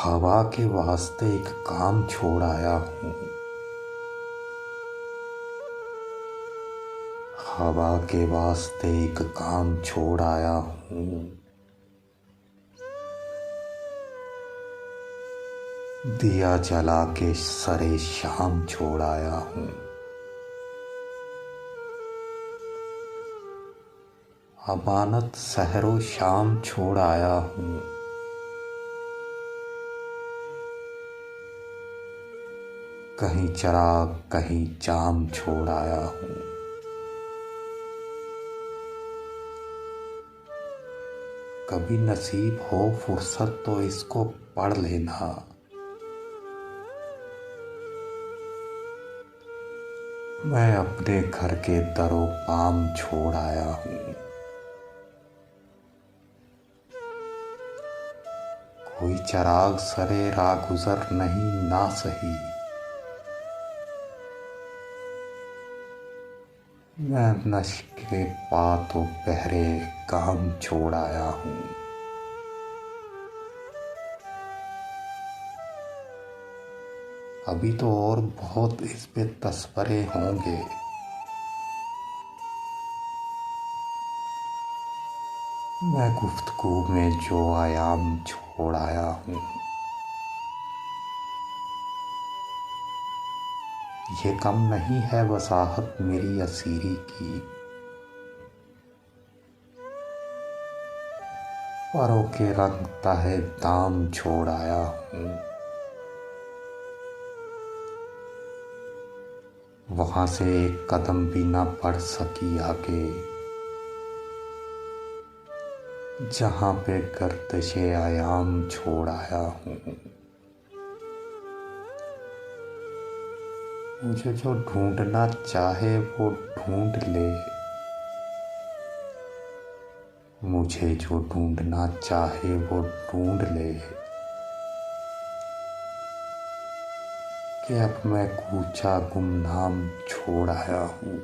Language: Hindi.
हवा के वास्ते एक काम छोड़ आया हूँ। हवा के वास्ते एक काम छोड़ आया हूँ। दिया जला के सरे शाम छोड़ आया हूँ। अमानत सहरो शाम छोड़ आया हूँ। कहीं चिराग कहीं जाम छोड़ आया हूँ। कभी नसीब हो फुर्सत तो इसको पढ़ लेना। मैं अपने घर के दरो पाम छोड़ आया हूँ। कोई चिराग सरे रागुजर नहीं ना सही। मैं नश्क के पातों पहरे काम छोड़ आया हूँ। अभी तो और बहुत इस पे तस्वरे होंगे। मैं गुफ्तगू में जो आयाम छोड़ आया हूँ। ये कम नहीं है वसाहत मेरी असीरी की। परों के रंग तहे दाम छोड़ आया हूँ। वहाँ से एक कदम भी ना बढ़ सकी आगे, जहाँ पे गर्दिशे आयाम छोड़ आया हूँ। मुझे जो ढूंढना चाहे वो ढूंढ ले। मुझे जो ढूंढना चाहे वो ढूंढ ले। कि अब मैं कूचा गुमनाम छोड़ आया हूँ।